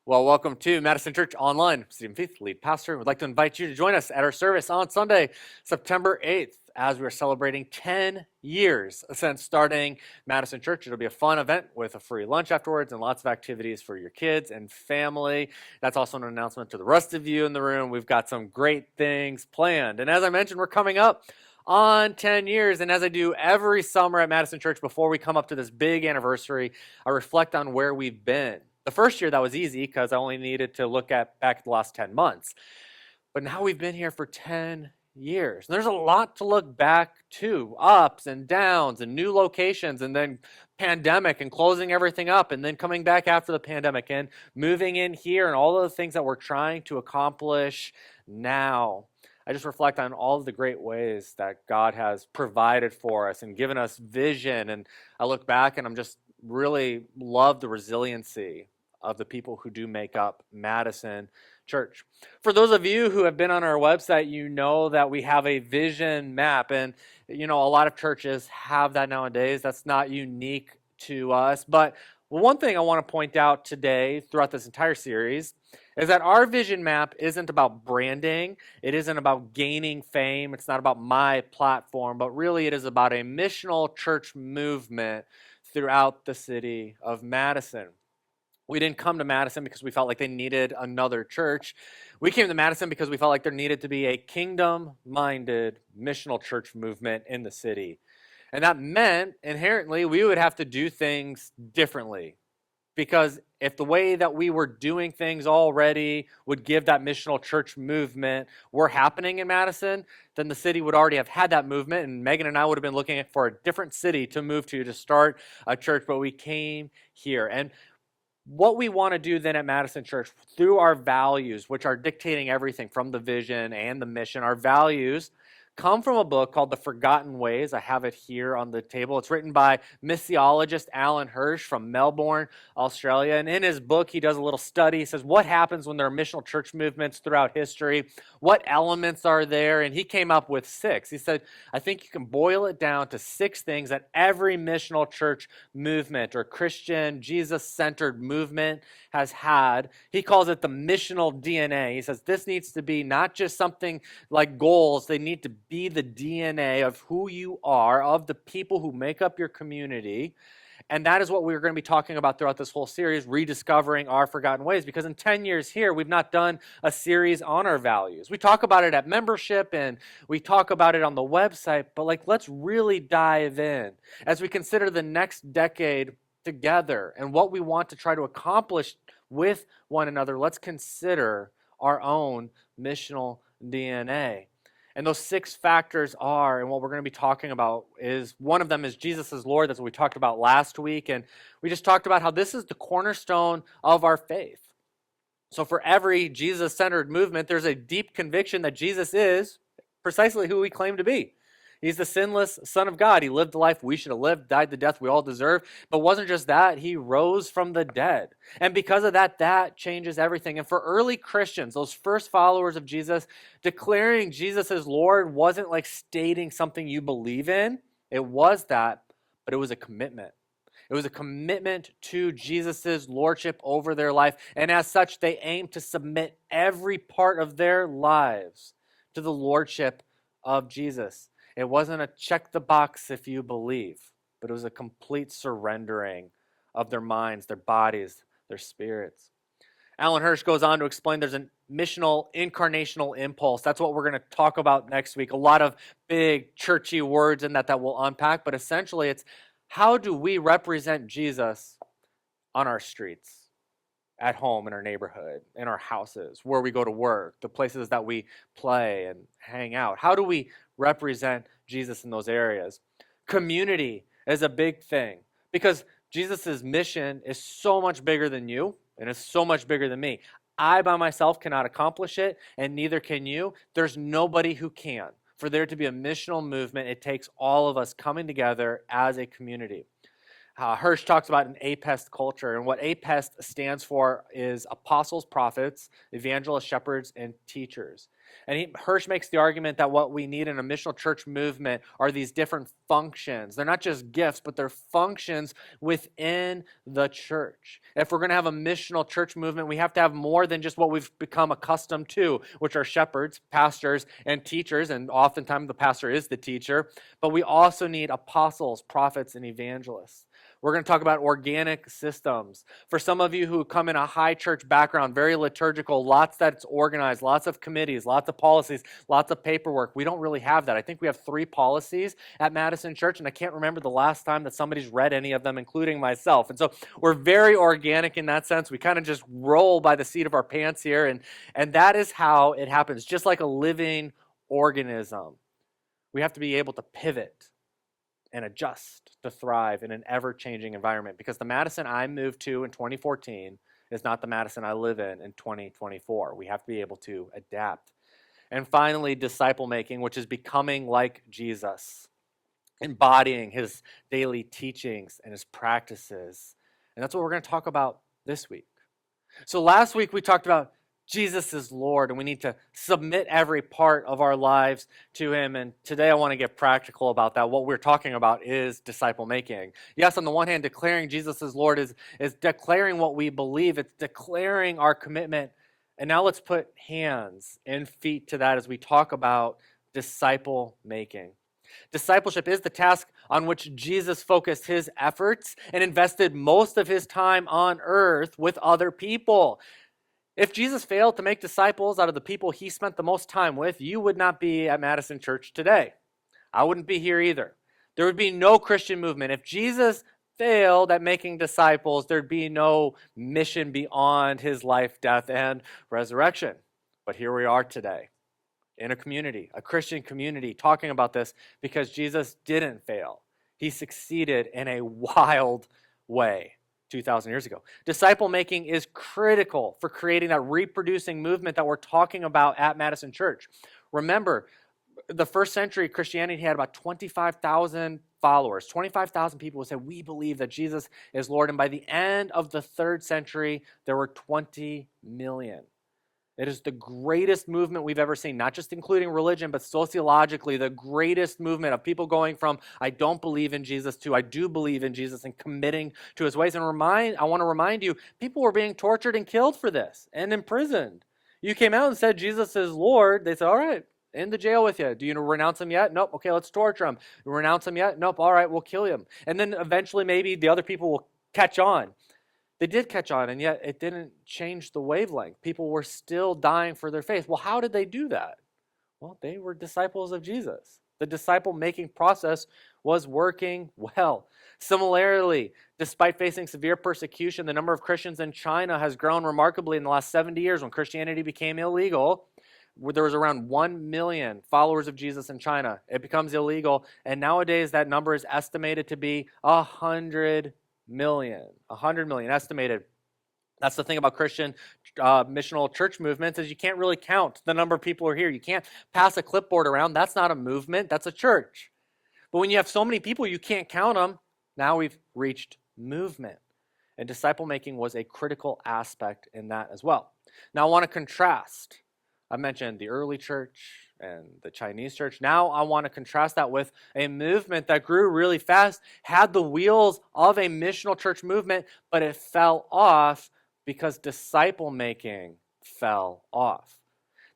Well, welcome to Madison Church Online. Stephen Feith, lead pastor. We'd like to invite you to join us at our service on Sunday, September 8th, as we're celebrating 10 years since starting Madison Church. It'll be a fun event with a free lunch afterwards and lots of activities for your kids and family. That's also an announcement to the rest of you in the room. We've got some great things planned. And as I mentioned, we're coming up on 10 years. And as I do every summer at Madison Church, before we come up to this big anniversary, I reflect on where we've been. The first year, that was easy because I only needed to look back at the last 10 months. But now we've been here for 10 years. And there's a lot to look back to, ups and downs and new locations, and then pandemic and closing everything up, and then coming back after the pandemic and moving in here and all of the things that we're trying to accomplish now. I just reflect on all of the great ways that God has provided for us and given us vision. And I look back and I'm just really love the resiliency of the people who do make up Madison Church. For those of you who have been on our website, you know that we have a vision map. And, a lot of churches have that nowadays. That's not unique to us. But one thing I want to point out today throughout this entire series is that our vision map isn't about branding. It isn't about gaining fame. It's not about my platform, but really it is about a missional church movement throughout the city of Madison. We didn't come to Madison because we felt like they needed another church. We came to Madison because we felt like there needed to be a kingdom-minded missional church movement in the city. And that meant inherently we would have to do things differently. Because if the way that we were doing things already would give that missional church movement were happening in Madison, then the city would already have had that movement, and Megan and I would have been looking for a different city to move to start a church, but we came here. And what we want to do then at Madison Church, through our values, which are dictating everything from the vision and the mission, our values come from a book called The Forgotten Ways. I have it here on the table. It's written by missiologist Alan Hirsch from Melbourne, Australia. And in his book, he does a little study. He says, what happens when there are missional church movements throughout history? What elements are there? And he came up with 6. He said, I think you can boil it down to 6 things that every missional church movement or Christian, Jesus-centered movement has had. He calls it the missional DNA. He says, this needs to be not just something like goals. They need to be the DNA of who you are, of the people who make up your community. And that is what we're going to be talking about throughout this whole series, rediscovering our forgotten ways. Because in 10 years here, we've not done a series on our values. We talk about it at membership and we talk about it on the website, but let's really dive in as we consider the next decade together and what we want to try to accomplish with one another. Let's consider our own missional DNA. And those 6 factors are, and what we're going to be talking about is, one of them is Jesus is Lord. That's what we talked about last week. And we just talked about how this is the cornerstone of our faith. So for every Jesus-centered movement, there's a deep conviction that Jesus is precisely who we claim to be. He's the sinless Son of God. He lived the life we should have lived, died the death we all deserve. But it wasn't just that, he rose from the dead. And because of that, that changes everything. And for early Christians, those first followers of Jesus, declaring Jesus as Lord wasn't like stating something you believe in. It was that, but it was a commitment. It was a commitment to Jesus' lordship over their life. And as such, they aimed to submit every part of their lives to the lordship of Jesus. It wasn't a check the box if you believe, but it was a complete surrendering of their minds, their bodies, their spirits. Alan Hirsch goes on to explain there's a missional incarnational impulse. That's what we're going to talk about next week. A lot of big churchy words in that we'll unpack, but essentially it's how do we represent Jesus on our streets, at home, in our neighborhood, in our houses, where we go to work, the places that we play and hang out. How do we represent Jesus in those areas? Community is a big thing because Jesus' mission is so much bigger than you and it's so much bigger than me. I by myself cannot accomplish it, and neither can you. There's nobody who can. For there to be a missional movement, it takes all of us coming together as a community. Hirsch talks about an APEST culture, and what APEST stands for is apostles, prophets, evangelists, shepherds, and teachers. And Hirsch makes the argument that what we need in a missional church movement are these different functions. They're not just gifts, but they're functions within the church. If we're going to have a missional church movement, we have to have more than just what we've become accustomed to, which are shepherds, pastors, and teachers, and oftentimes the pastor is the teacher. But we also need apostles, prophets, and evangelists. We're going to talk about organic systems. For some of you who come in a high church background, very liturgical, lots that's organized, lots of committees, lots of policies, lots of paperwork. We don't really have that. I think we have 3 policies at Madison Church, and I can't remember the last time that somebody's read any of them, including myself. And so we're very organic in that sense. We kind of just roll by the seat of our pants here, and that is how it happens, just like a living organism. We have to be able to pivot and adjust to thrive in an ever-changing environment, because the Madison I moved to in 2014 is not the Madison I live in 2024. We have to be able to adapt. And finally, disciple making, which is becoming like Jesus, embodying his daily teachings and his practices. And that's what we're going to talk about this week. So last week we talked about Jesus is Lord, and we need to submit every part of our lives to him. And today I want to get practical about that. What we're talking about is disciple making. Yes, on the one hand, declaring Jesus is Lord is declaring what we believe. It's declaring our commitment. And now let's put hands and feet to that as we talk about disciple making. Discipleship is the task on which Jesus focused his efforts and invested most of his time on earth with other people. If Jesus failed to make disciples out of the people he spent the most time with, you would not be at Madison Church today. I wouldn't be here either. There would be no Christian movement. If Jesus failed at making disciples, there'd be no mission beyond his life, death, and resurrection. But here we are today in a community, a Christian community, talking about this because Jesus didn't fail. He succeeded in a wild way 2,000 years ago. Disciple making is critical for creating that reproducing movement that we're talking about at Madison Church. Remember, the first century Christianity had about 25,000 followers. 25,000 people who said, we believe that Jesus is Lord. And by the end of the 3rd century, there were 20 million. It is the greatest movement we've ever seen, not just including religion, but sociologically, the greatest movement of people going from, I don't believe in Jesus, to I do believe in Jesus and committing to his ways. And I want to remind you, people were being tortured and killed for this and imprisoned. You came out and said Jesus is Lord. They said, all right, in the jail with you. Do you renounce him yet? Nope. Okay, let's torture him. Renounce him yet? Nope. All right, we'll kill him. And then eventually maybe the other people will catch on. They did catch on, and yet it didn't change the wavelength. People were still dying for their faith. Well, how did they do that? Well, they were disciples of Jesus. The disciple-making process was working well. Similarly, despite facing severe persecution, the number of Christians in China has grown remarkably in the last 70 years when Christianity became illegal. There was around 1 million followers of Jesus in China. It becomes illegal, and nowadays that number is estimated to be 100 million estimated. That's the thing about Christian missional church movements, is you can't really count the number of people who are here. You can't pass a clipboard around. That's not a movement. That's a church. But when you have so many people, you can't count them. Now we've reached movement. And disciple making was a critical aspect in that as well. Now I want to contrast. I mentioned the early church and the Chinese church. Now I want to contrast that with a movement that grew really fast, had the wheels of a missional church movement, but it fell off because disciple making fell off.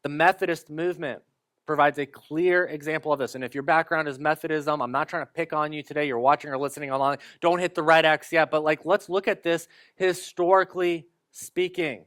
The Methodist movement provides a clear example of this. And if your background is Methodism, I'm not trying to pick on you today. You're watching or listening online. Don't hit the red X yet, but let's look at this historically speaking.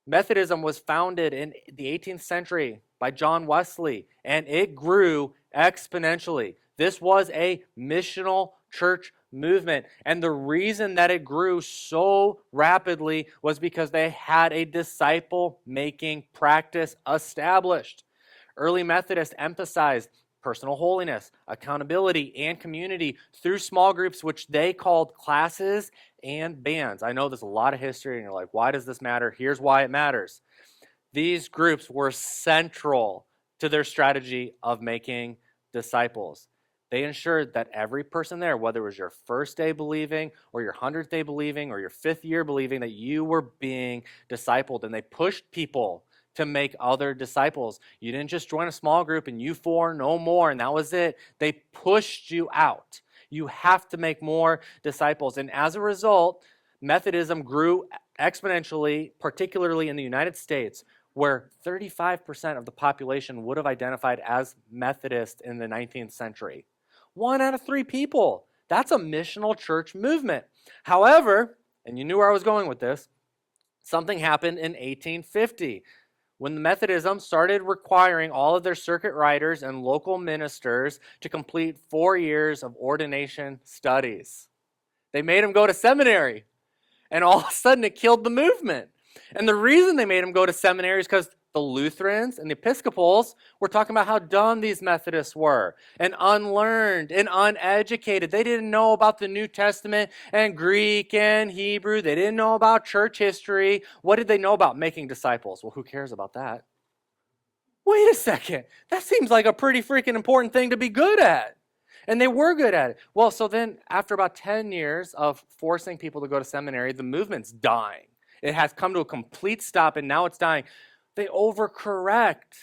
Methodism was founded in the 18th century by John Wesley, and it grew exponentially. This was a missional church movement, and the reason that it grew so rapidly was because they had a disciple-making practice established. Early Methodists emphasized personal holiness, accountability, and community through small groups, which they called classes and bands. I know there's a lot of history, and you're like, why does this matter? Here's why it matters. These groups were central to their strategy of making disciples. They ensured that every person there, whether it was your first day believing or your 100th day believing or your 5th year believing, that you were being discipled. And they pushed people to make other disciples. You didn't just join a small group and you four, no more, and that was it. They pushed you out. You have to make more disciples. And as a result, Methodism grew exponentially, particularly in the United States, where 35% of the population would have identified as Methodist in the 19th century. 1 out of 3 people. That's a missional church movement. However, and you knew where I was going with this, something happened in 1850 when the Methodism started requiring all of their circuit riders and local ministers to complete 4 years of ordination studies. They made them go to seminary, and all of a sudden it killed the movement. And the reason they made them go to seminary is because the Lutherans and the Episcopals were talking about how dumb these Methodists were and unlearned and uneducated. They didn't know about the New Testament and Greek and Hebrew. They didn't know about church history. What did they know about making disciples? Well, who cares about that? Wait a second. That seems like a pretty freaking important thing to be good at. And they were good at it. Well, so then after about 10 years of forcing people to go to seminary, the movement's dying. It has come to a complete stop, and now it's dying. They overcorrect,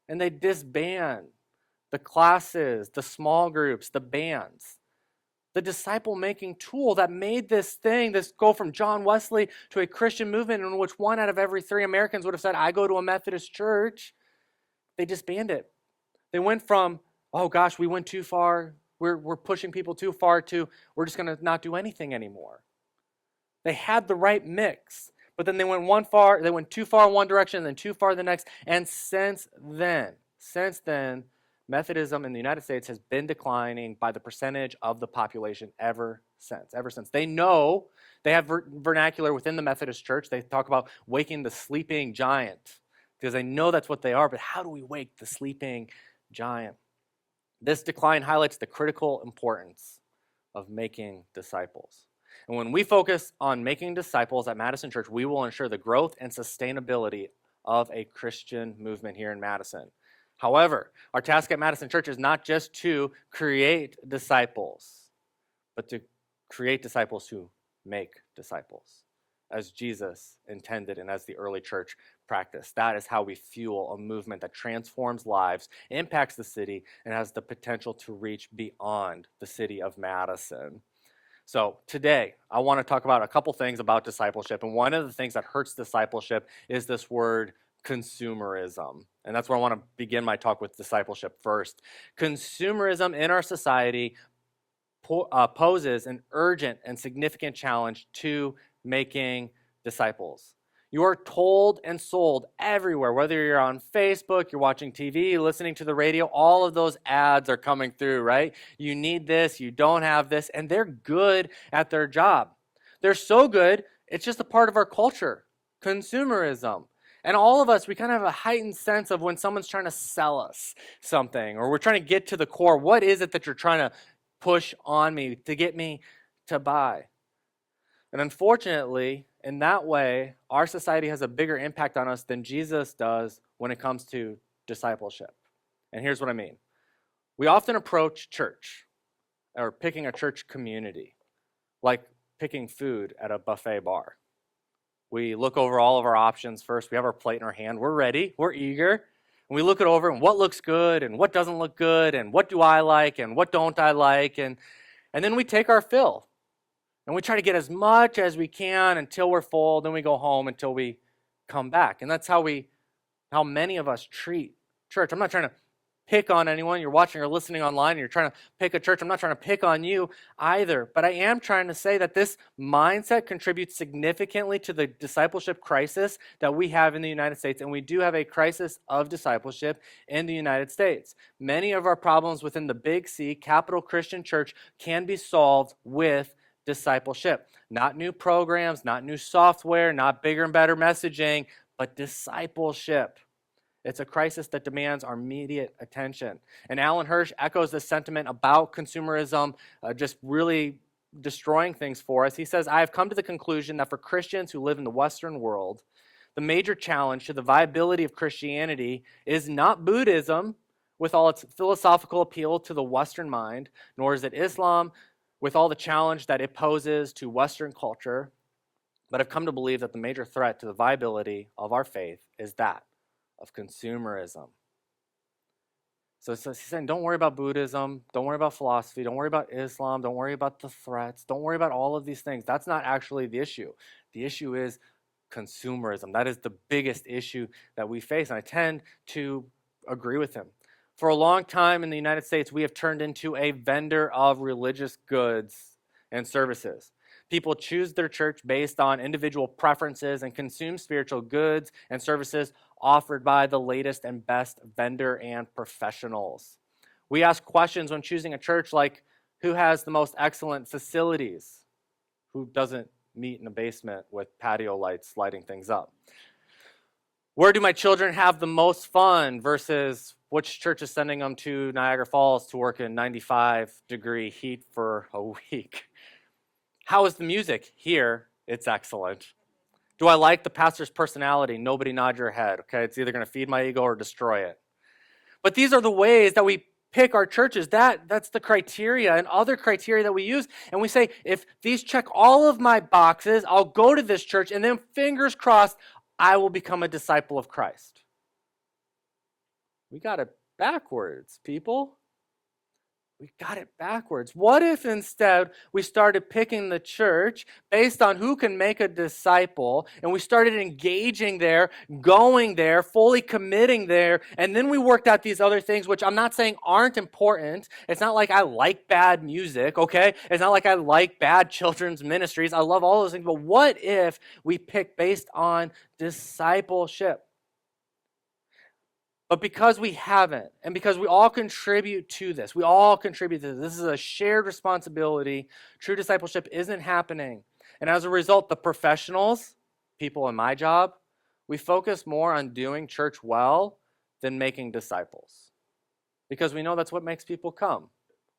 and they disband the classes, the small groups, the bands. The disciple-making tool that made this go from John Wesley to a Christian movement in which 1 out of every 3 Americans would have said, I go to a Methodist church. They disbanded it. They went from, oh gosh, we went too far. We're pushing people too far to, we're just going to not do anything anymore. They had the right mix. But then they went too far in one direction and then too far the next. And since then, Methodism in the United States has been declining by the percentage of the population ever since. They know, they have vernacular within the Methodist Church. They talk about waking the sleeping giant because they know that's what they are. But how do we wake the sleeping giant? This decline highlights the critical importance of making disciples. And when we focus on making disciples at Madison Church, we will ensure the growth and sustainability of a Christian movement here in Madison. However, our task at Madison Church is not just to create disciples, but to create disciples who make disciples, as Jesus intended and as the early church practiced. That is how we fuel a movement that transforms lives, impacts the city, and has the potential to reach beyond the city of Madison. So today, I want to talk about a couple things about discipleship. And one of the things that hurts discipleship is this word consumerism. And that's where I want to begin my talk with discipleship first. Consumerism in our society poses an urgent and significant challenge to making disciples. You are told and sold everywhere, whether you're on Facebook, you're watching TV, listening to the radio, all of those ads are coming through, right? You need this, you don't have this, and they're good at their job. They're so good, it's just a part of our culture, consumerism. And all of us, we kind of have a heightened sense of when someone's trying to sell us something, or we're trying to get to the core. What is it that you're trying to push on me to get me to buy? And unfortunately, in that way, our society has a bigger impact on us than Jesus does when it comes to discipleship. And here's what I mean. We often approach church, or picking a church community, like picking food at a buffet bar. We look over all of our options first. We have our plate in our hand. We're ready. We're eager. And we look it over and what looks good and what doesn't look good and what do I like and what don't I like. And then we take our fill. And we try to get as much as we can until we're full. Then we go home until we come back. And that's how many of us treat church. I'm not trying to pick on anyone. You're watching or listening online and you're trying to pick a church. I'm not trying to pick on you either. But I am trying to say that this mindset contributes significantly to the discipleship crisis that we have in the United States. And we do have a crisis of discipleship in the United States. Many of our problems within the big C, capital Christian church, can be solved with discipleship. Not new programs, not new software, not bigger and better messaging, but discipleship. It's a crisis that demands our immediate attention. And Alan Hirsch echoes this sentiment about consumerism just really destroying things for us. He says, I have come to the conclusion that for Christians who live in the Western world, the major challenge to the viability of Christianity is not Buddhism, with all its philosophical appeal to the Western mind, nor is it Islam with all the challenge that it poses to Western culture, but I've come to believe that the major threat to the viability of our faith is that of consumerism. So he's saying, don't worry about Buddhism, don't worry about philosophy, don't worry about Islam, don't worry about the threats, don't worry about all of these things. That's not actually the issue. The issue is consumerism. That is the biggest issue that we face, and I tend to agree with him. For a long time in the United States, we have turned into a vendor of religious goods and services. People choose their church based on individual preferences and consume spiritual goods and services offered by the latest and best vendor and professionals. We ask questions when choosing a church like, who has the most excellent facilities? Who doesn't meet in a basement with patio lights lighting things up? Where do my children have the most fun versus which church is sending them to Niagara Falls to work in 95-degree heat for a week? How is the music? Here, it's excellent. Do I like the pastor's personality? Nobody nod your head, okay? It's either going to feed my ego or destroy it. But these are the ways that we pick our churches. That's the criteria and other criteria that we use. And we say, if these check all of my boxes, I'll go to this church, and then fingers crossed, I will become a disciple of Christ. We got it backwards, people. We got it backwards. What if instead we started picking the church based on who can make a disciple, and we started engaging there, going there, fully committing there, and then we worked out these other things, which I'm not saying aren't important. It's not like I like bad music, okay? It's not like I like bad children's ministries. I love all those things, but what if we pick based on discipleship? But because we haven't, and because we all contribute to this, this is a shared responsibility, true discipleship isn't happening. And as a result, the professionals, people in my job, we focus more on doing church well than making disciples. Because we know that's what makes people come.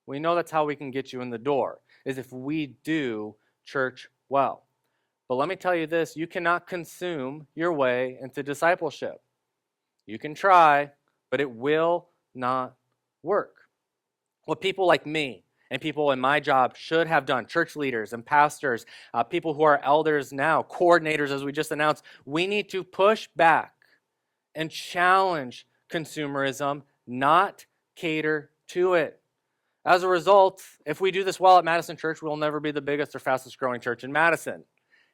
We know that's how we can get you in the door, is if we do church well. But let me tell you this, you cannot consume your way into discipleship. You can try, but it will not work. What people like me and people in my job should have done, church leaders and pastors, people who are elders now, coordinators as we just announced, we need to push back and challenge consumerism, not cater to it. As a result, if we do this well at Madison Church, we'll never be the biggest or fastest growing church in Madison.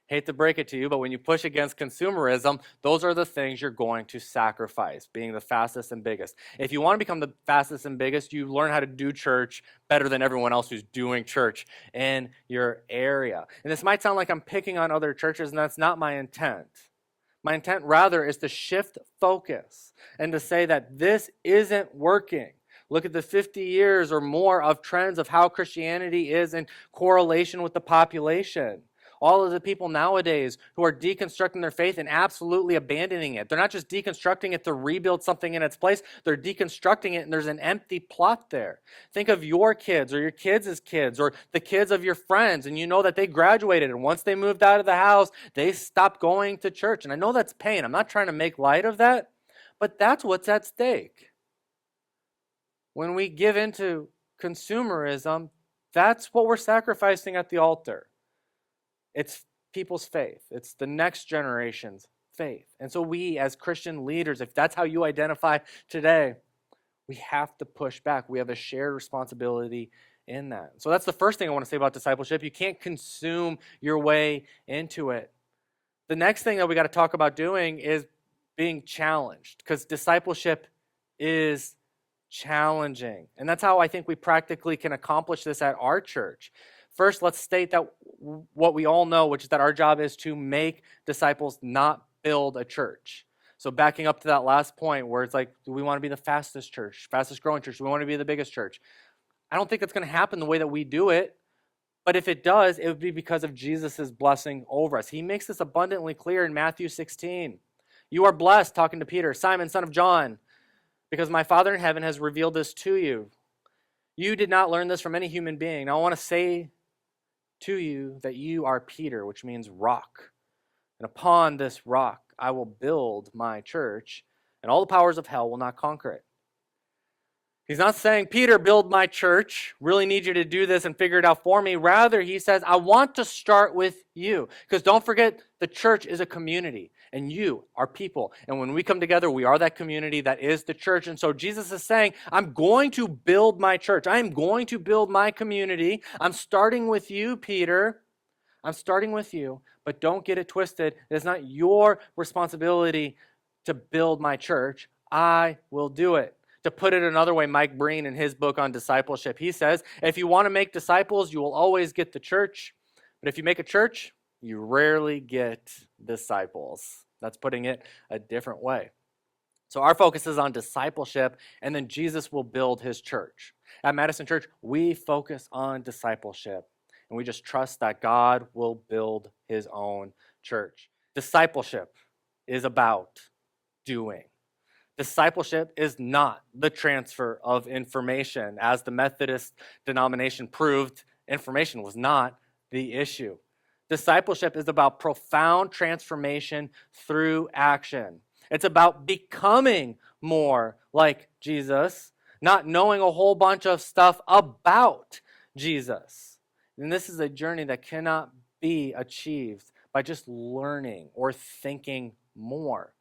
Hate to break it to you, but when you push against consumerism, those are the things you're going to sacrifice, being the fastest and biggest. If you want to become the fastest and biggest, you learn how to do church better than everyone else who's doing church in your area. And this might sound like I'm picking on other churches, and that's not my intent. My intent, rather, is to shift focus and to say that this isn't working. Look at the 50 years or more of trends of how Christianity is in correlation with the population. All of the people nowadays who are deconstructing their faith and absolutely abandoning it. They're not just deconstructing it to rebuild something in its place. They're deconstructing it and there's an empty plot there. Think of your kids or your kids' kids or the kids of your friends, and you know that they graduated, and once they moved out of the house, they stopped going to church. And I know that's pain. I'm not trying to make light of that, but that's what's at stake. When we give into consumerism, that's what we're sacrificing at the altar. It's people's faith. It's the next generation's faith. And so we as Christian leaders, if that's how you identify today, we have to push back. We have a shared responsibility in that. So that's the first thing I want to say about discipleship. You can't consume your way into it. The next thing that we got to talk about doing is being challenged, because discipleship is challenging. And that's how I think we practically can accomplish this at our church. First, let's state that what we all know, which is that our job is to make disciples, not build a church. So backing up to that last point where it's like, do we want to be the fastest church, fastest growing church? Do we want to be the biggest church? I don't think that's going to happen the way that we do it. But if it does, it would be because of Jesus' blessing over us. He makes this abundantly clear in Matthew 16. You are blessed, talking to Peter, Simon, son of John, because my Father in heaven has revealed this to you. You did not learn this from any human being. Now I want to say to you that you are Peter, which means rock. And upon this rock I will build my church, and all the powers of hell will not conquer it. He's not saying, Peter, build my church. Really need you to do this and figure it out for me. Rather, he says, I want to start with you. Because don't forget, the church is a community. And you are people. And when we come together, we are that community that is the church. And so Jesus is saying, I'm going to build my church. I am going to build my community. I'm starting with you, Peter. I'm starting with you. But don't get it twisted. It is not your responsibility to build my church. I will do it. To put it another way, Mike Breen, in his book on discipleship, he says, if you want to make disciples, you will always get the church. But if you make a church, you rarely get disciples. That's putting it a different way. So our focus is on discipleship, and then Jesus will build his church. At Madison Church, we focus on discipleship, and we just trust that God will build his own church. Discipleship is about doing. Discipleship is not the transfer of information. As the Methodist denomination proved, information was not the issue. Discipleship is about profound transformation through action. It's about becoming more like Jesus, not knowing a whole bunch of stuff about Jesus. And this is a journey that cannot be achieved by just learning or thinking more.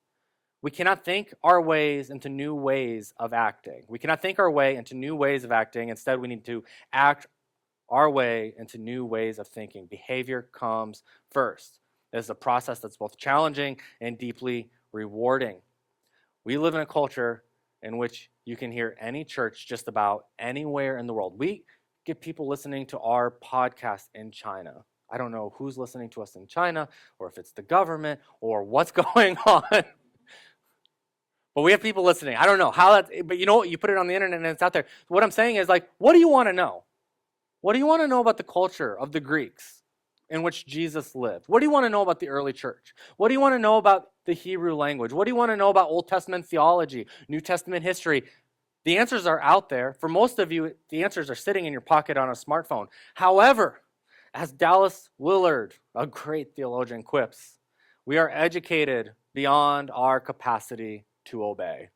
We cannot think our ways into new ways of acting. We cannot think our way into new ways of acting. Instead, we need to act our way into new ways of thinking. Behavior comes first. This is a process that's both challenging and deeply rewarding. We live in a culture in which you can hear any church just about anywhere in the world. We get people listening to our podcast in China. I don't know who's listening to us in China, or if it's the government, or what's going on. But we have people listening. I don't know how that, but you know what? You put it on the internet and it's out there. What I'm saying is, like, what do you want to know? What do you want to know about the culture of the Greeks in which Jesus lived? What do you want to know about the early church? What do you want to know about the Hebrew language? What do you want to know about Old Testament theology, New Testament history? The answers are out there. For most of you, the answers are sitting in your pocket on a smartphone. However, as Dallas Willard, a great theologian, quips, we are educated beyond our capacity to obey.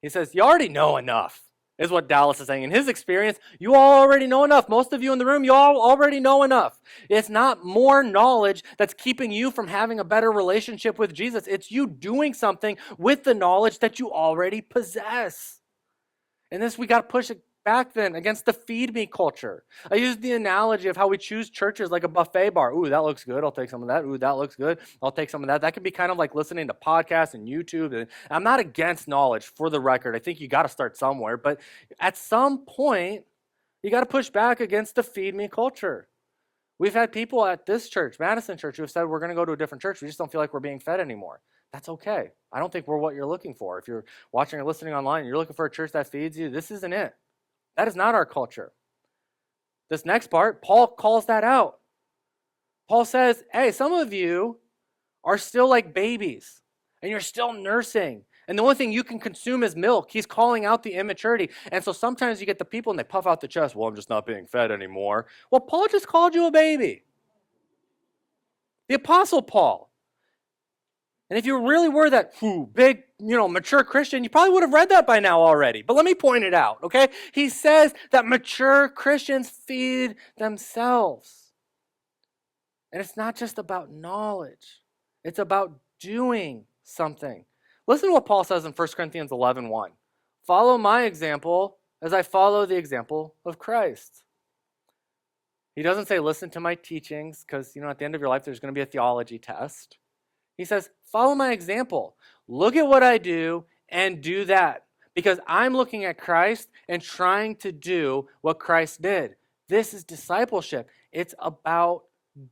He says, you already know enough, is what Dallas is saying. In his experience, you all already know enough. Most of you in the room, you all already know enough. It's not more knowledge that's keeping you from having a better relationship with Jesus. It's you doing something with the knowledge that you already possess. And this, we got to push it back then against the feed me culture. I used the analogy of how we choose churches like a buffet bar. Ooh, that looks good. I'll take some of that. Ooh, that looks good. I'll take some of that. That can be kind of like listening to podcasts and YouTube. And I'm not against knowledge, for the record. I think you got to start somewhere. But at some point, you got to push back against the feed me culture. We've had people at this church, Madison Church, who have said, we're going to go to a different church. We just don't feel like we're being fed anymore. That's okay. I don't think we're what you're looking for. If you're watching or listening online and you're looking for a church that feeds you, this isn't it. That is not our culture. This next part, Paul calls that out. Paul says, hey, some of you are still like babies, and you're still nursing. And the only thing you can consume is milk. He's calling out the immaturity. And so sometimes you get the people and they puff out the chest, well, I'm just not being fed anymore. Well, Paul just called you a baby. The Apostle Paul. And if you really were that big, mature Christian, you probably would have read that by now already. But let me point it out, okay? He says that mature Christians feed themselves. And it's not just about knowledge. It's about doing something. Listen to what Paul says in 1 Corinthians 11:1. Follow my example as I follow the example of Christ. He doesn't say listen to my teachings because, at the end of your life, there's going to be a theology test. He says, follow my example. Look at what I do and do that. Because I'm looking at Christ and trying to do what Christ did. This is discipleship. It's about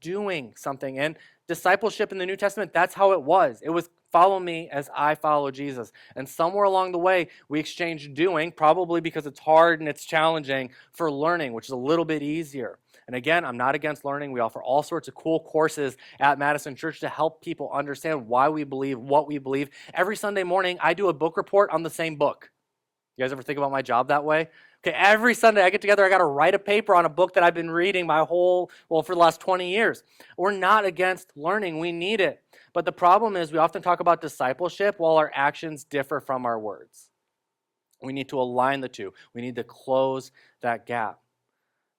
doing something. And discipleship in the New Testament, that's how it was. It was follow me as I follow Jesus. And somewhere along the way, we exchanged doing, probably because it's hard and it's challenging, for learning, which is a little bit easier. And again, I'm not against learning. We offer all sorts of cool courses at Madison Church to help people understand why we believe, what we believe. Every Sunday morning, I do a book report on the same book. You guys ever think about my job that way? Okay, every Sunday I get together, I got to write a paper on a book that I've been reading for the last 20 years. We're not against learning. We need it. But the problem is we often talk about discipleship while our actions differ from our words. We need to align the two. We need to close that gap.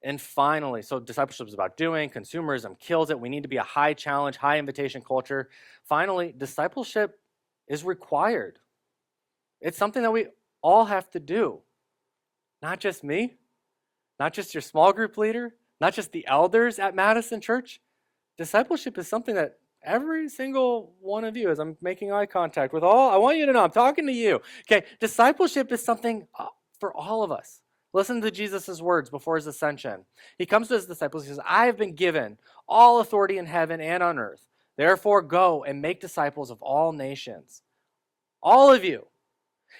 And finally, so discipleship is about doing, consumerism kills it. We need to be a high challenge, high invitation culture. Finally, discipleship is required. It's something that we all have to do. Not just me, not just your small group leader, not just the elders at Madison Church. Discipleship is something that every single one of you, as I'm making eye contact with all, I want you to know, I'm talking to you. Okay, discipleship is something for all of us. Listen to Jesus' words before his ascension. He comes to his disciples, he says, I have been given all authority in heaven and on earth. Therefore go and make disciples of all nations. All of you.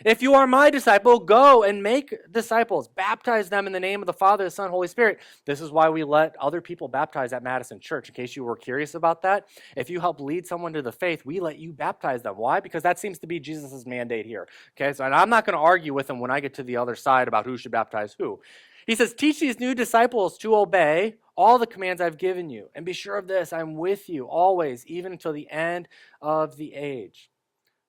If you are my disciple, go and make disciples. Baptize them in the name of the Father, the Son, Holy Spirit. This is why we let other people baptize at Madison Church, in case you were curious about that. If you help lead someone to the faith, we let you baptize them. Why? Because that seems to be Jesus' mandate here. Okay, so and I'm not going to argue with him when I get to the other side about who should baptize who. He says, teach these new disciples to obey all the commands I've given you. And be sure of this, I'm with you always, even until the end of the age.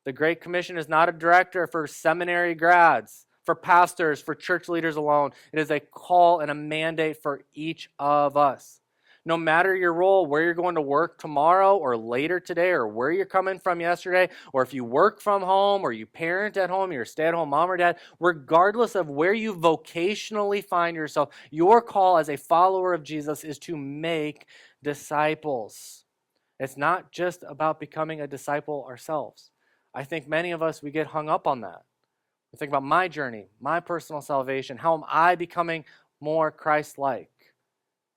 The Great Commission is not a directive for seminary grads, for pastors, for church leaders alone. It is a call and a mandate for each of us. No matter your role, where you're going to work tomorrow or later today, or where you're coming from yesterday, or if you work from home or you parent at home, you're a stay-at-home mom or dad, regardless of where you vocationally find yourself, your call as a follower of Jesus is to make disciples. It's not just about becoming a disciple ourselves. I think many of us, we get hung up on that. We think about my journey, my personal salvation, how am I becoming more Christ-like?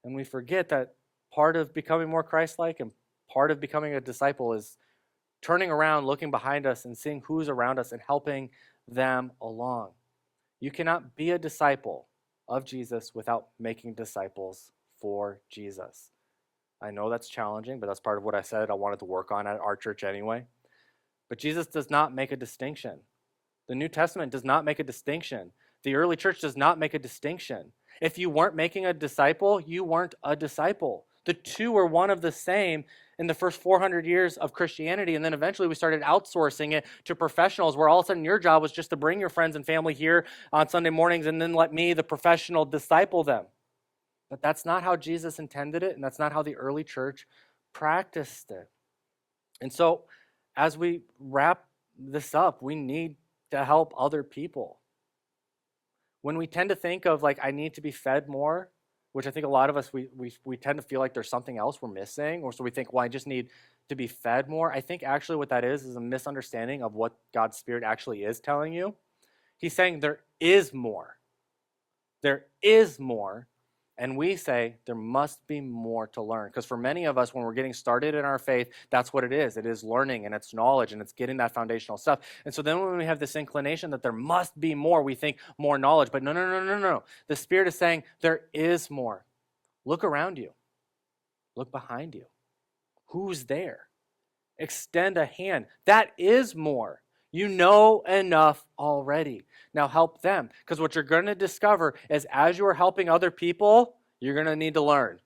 And we forget that part of becoming more Christ-like and part of becoming a disciple is turning around, looking behind us, and seeing who's around us and helping them along. You cannot be a disciple of Jesus without making disciples for Jesus. I know that's challenging, but that's part of what I said I wanted to work on at our church anyway. But Jesus does not make a distinction. The New Testament does not make a distinction. The early church does not make a distinction. If you weren't making a disciple, you weren't a disciple. The two were one of the same in the first 400 years of Christianity, and then eventually we started outsourcing it to professionals, where all of a sudden your job was just to bring your friends and family here on Sunday mornings and then let me, the professional, disciple them. But that's not how Jesus intended it, and that's not how the early church practiced it. And so, as we wrap this up, we need to help other people. When we tend to think of like, I need to be fed more, which I think a lot of us, we tend to feel like there's something else we're missing, or so we think, well, I just need to be fed more. I think actually what that is a misunderstanding of what God's Spirit actually is telling you. He's saying there is more. There is more. And we say there must be more to learn. Because for many of us, when we're getting started in our faith, that's what it is. It is learning and it's knowledge and it's getting that foundational stuff. And so then when we have this inclination that there must be more, we think more knowledge. But no. The Spirit is saying there is more. Look around you. Look behind you. Who's there? Extend a hand. That is more. You know enough already. Now help them. Because what you're going to discover is as you are helping other people, you're going to need to learn.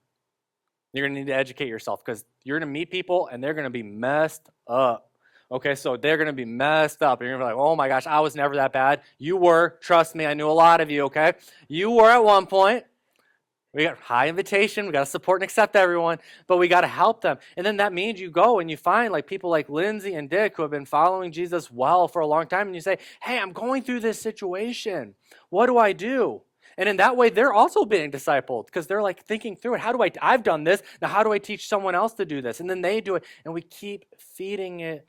You're going to need to educate yourself because you're going to meet people and they're going to be messed up. Okay, so they're going to be messed up. And you're going to be like, oh my gosh, I was never that bad. You were. Trust me, I knew a lot of you, okay? You were at one point. We got high invitation. We got to support and accept everyone, but we got to help them. And then that means you go and you find like people like Lindsay and Dick who have been following Jesus well for a long time. And you say, hey, I'm going through this situation. What do I do? And in that way, they're also being discipled because they're like thinking through it. I've done this. Now, how do I teach someone else to do this? And then they do it. And we keep feeding it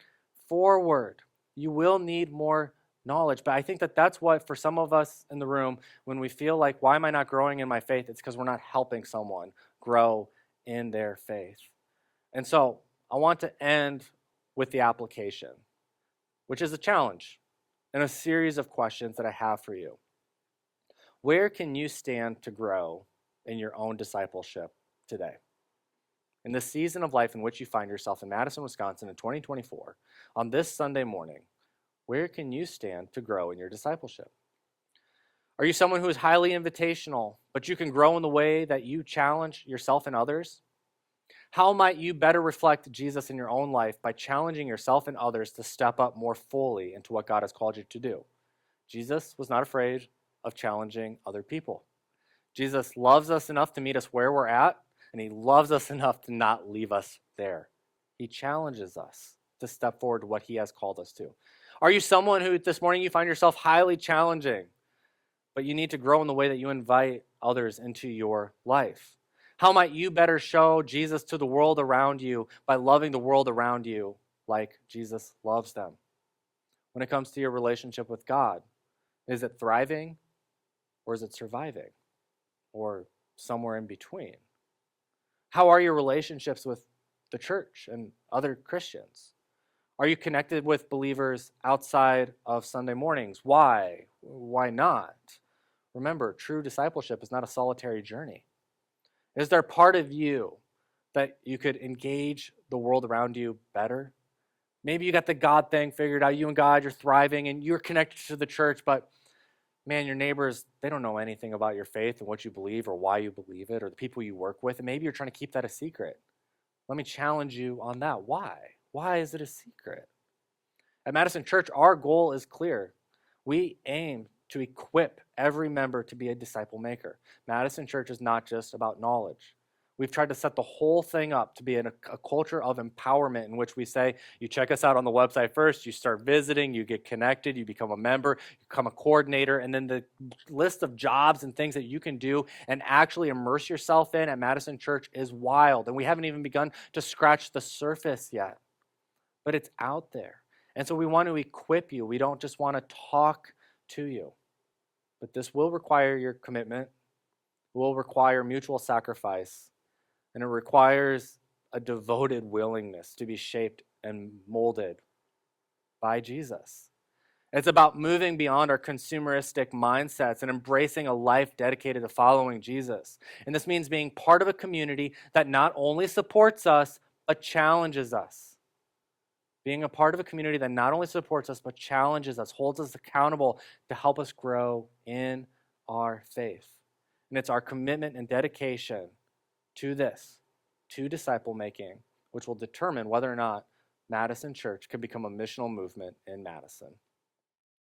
forward. You will need more knowledge. But I think that that's what, for some of us in the room, when we feel like, why am I not growing in my faith? It's because we're not helping someone grow in their faith. And so I want to end with the application, which is a challenge and a series of questions that I have for you. Where can you stand to grow in your own discipleship today? In the season of life in which you find yourself in Madison, Wisconsin in 2024, on this Sunday morning, where can you stand to grow in your discipleship? Are you someone who is highly invitational, but you can grow in the way that you challenge yourself and others? How might you better reflect Jesus in your own life by challenging yourself and others to step up more fully into what God has called you to do? Jesus was not afraid of challenging other people. Jesus loves us enough to meet us where we're at, and he loves us enough to not leave us there. He challenges us to step forward to what he has called us to. Are you someone who this morning you find yourself highly challenging, but you need to grow in the way that you invite others into your life? How might you better show Jesus to the world around you by loving the world around you like Jesus loves them? When it comes to your relationship with God, is it thriving or is it surviving or somewhere in between? How are your relationships with the church and other Christians? Are you connected with believers outside of Sunday mornings? Why? Why not? Remember, true discipleship is not a solitary journey. Is there part of you that you could engage the world around you better? Maybe you got the God thing figured out. You and God, you're thriving and you're connected to the church, but man, your neighbors, they don't know anything about your faith and what you believe or why you believe it or the people you work with. And maybe you're trying to keep that a secret. Let me challenge you on that. Why? Why is it a secret? At Madison Church, our goal is clear. We aim to equip every member to be a disciple maker. Madison Church is not just about knowledge. We've tried to set the whole thing up to be in a culture of empowerment in which we say, you check us out on the website first, you start visiting, you get connected, you become a member, you become a coordinator, and then the list of jobs and things that you can do and actually immerse yourself in at Madison Church is wild. And we haven't even begun to scratch the surface yet, but it's out there. And so we want to equip you. We don't just want to talk to you. But this will require your commitment, will require mutual sacrifice, and it requires a devoted willingness to be shaped and molded by Jesus. It's about moving beyond our consumeristic mindsets and embracing a life dedicated to following Jesus. And this means being part of a community that not only supports us, but challenges us. Being a part of a community that not only supports us, but challenges us, holds us accountable to help us grow in our faith. And it's our commitment and dedication to this, to disciple making, which will determine whether or not Madison Church can become a missional movement in Madison.